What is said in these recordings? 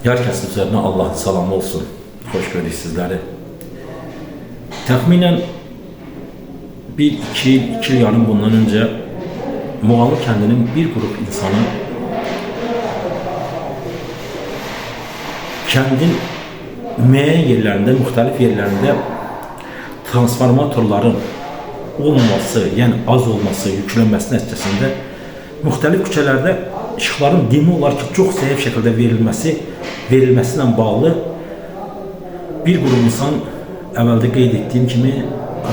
Herkesin üzerine Allah'ın salamı olsun. Hoş gördük sizleri. Təxminən 1-2 il yarım bundan önce Muğanlı kəndinin bir grup insanı kəndin müəyyən yerlərində, müxtəlif yerlərində transformatorların olmaması, yəni az olması, yüklənməsi nəticəsində müxtəlif küçələrdə işıqların dimi olar ki, çox zəif şəkildə verilməsinə bağlı bir qrup insan əvvəldə qeyd etdiyim kimi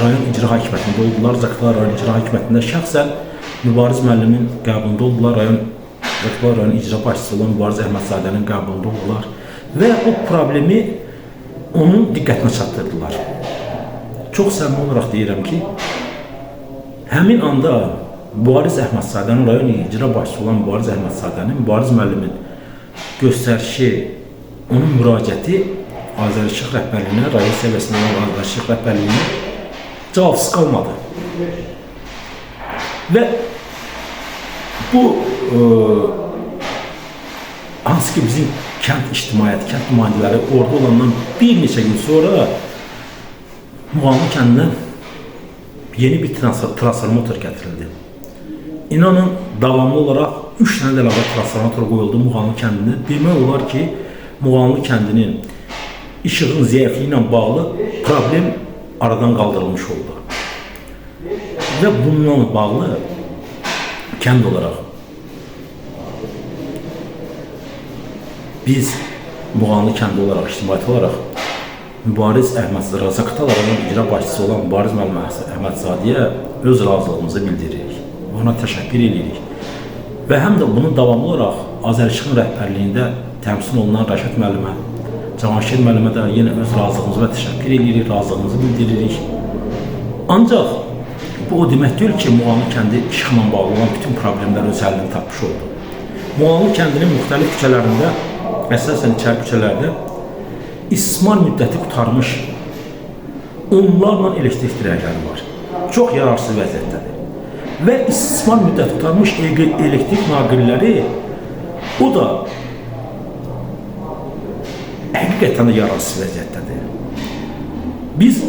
rayon icra hakimiyyətində oldular. Zaqatala rayon icra hakimiyyətində şəxsən Mübariz müəllimin qəbulunda oldular. Zaqatala rayon icra başçısı olan Mübariz Əhmədzadənin qəbulunda oldular və o problemi onun diqqətinə çatdırdılar. Çox səmimi olaraq deyirəm ki, həmin anda Mübariz Əhmədzadənin rayon icra başçısı olan Mübariz Əhmədzadənin, Mübariz müəllimin göstərişi, onun müraciəti Azərişıq rəhbərliyinə, rayon səviyyəsində olan Azərişıq rəhbərliyinə cavabsız qalmadı. Və bu hansı ki bizim kənd ictimaiyyəti, kənd nümayəndələri orada olandan bir neçə gün sonra Muğanlı kəndindən yeni bir transformator gətirildi. İnanın, davamlı olaraq 3 dənə də əlavə transformator qoyuldu Muğanlı kəndində. Demək olar ki, Muğanlı kəndinin işığın zəifliyi ilə bağlı problem aradan qaldırılmış oldu. Və bununla bağlı kənd olaraq biz Muğanlı kəndi olaraq, ictimaiyyət olaraq Mübariz Əhmədzadəyə, Zaqatala rayon icra başçısı olan Mübariz müəllim Əhmədzadəyə öz razılığımızı bildiririk. Ona təşəkkür edirik. Və həm də bunu davamlı olaraq Azərişıqın rəhbərliyində təmsil olunan Rəşad müəllimə, Cavanşir müəllimə də yenə öz razılığımızı və təşəkkür edirik, razılığımızı bildiririk. Ancaq bu o demək deyil ki, Muğanlı kəndi işıqla bağlı olan bütün problemlər öz həllini tapmış oldu. Muğanlı kəndinin müxtəlif küçələrində, əsasən içəri küçələrdə istismar müddəti qutarmış onlarla elektrik dirəkləri var. Çox yararsız vəziyyətdədir. Və istismar müddəti qutarmış elektrik naqilləri o da həqiqətən də yararsız vəziyyətdədir. Biz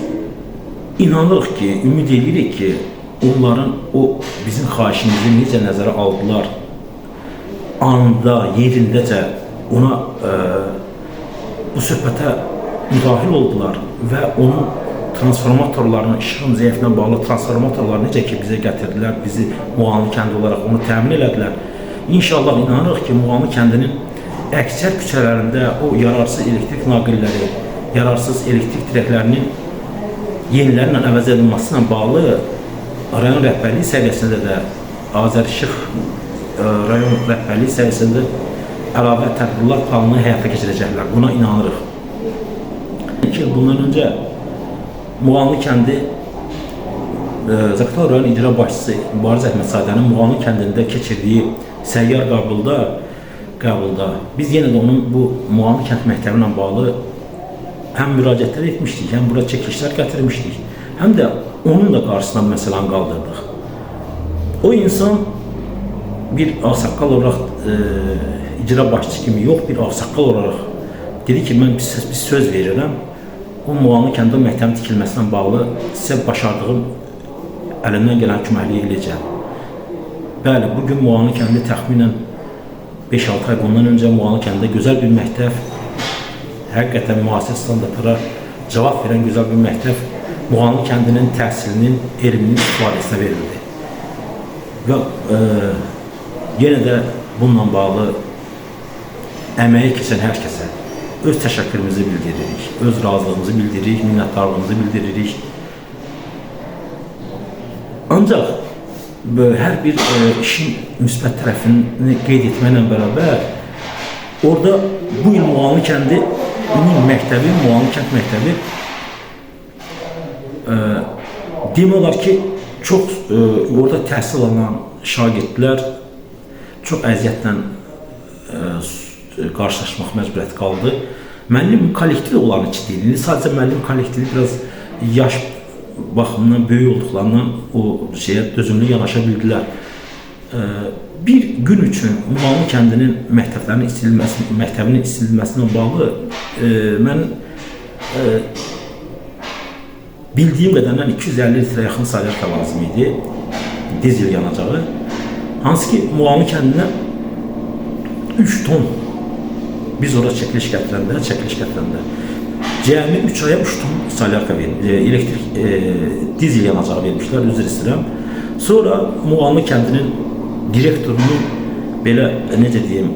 inanırıq ki, ümid edirik ki, onların o bizim xahişimizi necə nəzərə aldılar, anında, yerindəcə ona bu söhbətə müdahil oldular və onun transformatorlarını, işığın zəiflə bağlı transformatorları necə ki bizə gətirdilər, bizi Muğanlı kəndi olaraq onu təmin elədilər. İnşallah inanırıq ki, Muğanlı kəndinin əksər küçələrində o yararsız elektrik naqilləri, yararsız elektrik dirəklərinin yenilərlə əvəz edilməsi ilə bağlı rayon rəhbərliyi səviyyəsində də Azərişıq rayon rəhbərliyi səviyyəsində əlavə tədbirlər planını həyata keçirəcəklər. Buna inanırıq. 2 il bundan öncə Muğanlı kəndi Zaqatala rayon icra başçısı Mübariz Əhmədzadənin Muğanlı kəndində keçirdiyi səyyar qəbulda biz yenə də onun bu Muğanlı kənd məktəbi ilə bağlı həm müraciətlər etmişdik, həm bura çəkilişlər gətirmişdik, həm də onun da qarşısından məsələni qaldırdıq. O insan bir ağsaqqal olaraq icra başçısı kimi yox, bir ağsaqqal olaraq dedi ki, mən bir söz verirəm, o Muğanlı kəndə məktəbin tikilməsinə bağlı sizə başardığım əlimdən gələn köməkliyi eləyəcəm. Bəli, bugün Muğanlı kəndi təxminən 5-6 ay bundan öncə Muğanlı kəndində gözəl bir məktəb, həqiqətən müasir standartlara cavab verən gözəl bir məktəb Muğanlı kəndinin təhsilinin, elminin istifadəsinə verildi. Və yenə də bununla bağlı əməyi keçən hər kəsə öz təşəkkürümüzü bildiririk, öz razılığımızı bildiririk, minnətdarlığımızı bildiririk. Ancaq hər bir işin müsbət tərəfini qeyd etməklə bərabər orada bu il Muğanlı kəndinin məktəbi, Muğanlı kənd məktəbi demək olar ki, çox orada təhsil alan şagirdlər çox əziyyətlə qarşılaşmaq məcburiyyəti qaldı. Müəllim kollektivi onların içi deyil. Sadəcə müəllim kollektivi biraz yaş baxımından böyük olduqlarından o şeyə dözümlü yanaşa bildilər. bir gün üçün Muğamlı kəndinin məktəbinin istilməsinə bağlı mən bildiyim qədərlə 250 litrə yaxın salyarka lazım idi, dizel yanacağı. Hansı ki, Muğamlı kəndinə 3 ton biz orada çəkiliş gətirəndə cəmi 3 aya 3 ton salyarka elektrik dizel yanacağı vermişlər, üzr istəyirəm. Sonra Muğamlı kəndinin direktorunun belə, necə deyim,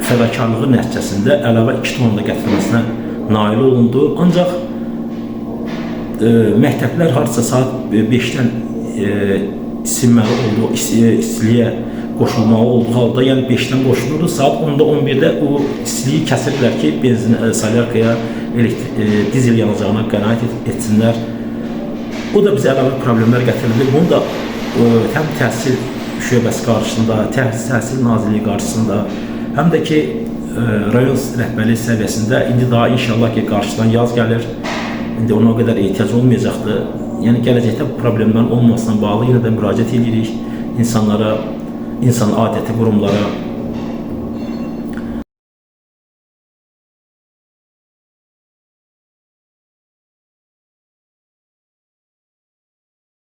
fədakarlığı nəticəsində əlavə 2 ton da gətirməsinə nail olundu. Ancaq məktəblər hardasa saat 5-dən isinməli oldu, istiliyə qoşulmalı olduğu halda, yəni 5-dən qoşulurdu, saat 10-da 11-də o istiliyi kəsirlər ki, benzin, salyarkaya, dizel yanacağına qənaət etsinlər. O da bizə əlavə problemlər gətirildi. Bunu da həm təhsil şöbəsi qarşısında, Təhsil Nazirliyi qarşısında, həm də ki, rayon rəhbərliyi səviyyəsində indi daha inşallah ki, qarşıdan yaz gəlir. İndi ona o qədər ehtiyac olmayacaqdır. Yəni, gələcəkdə bu problemlərin olmasına bağlı yenə də müraciət edirik insanlara, insan adəti qurumlara.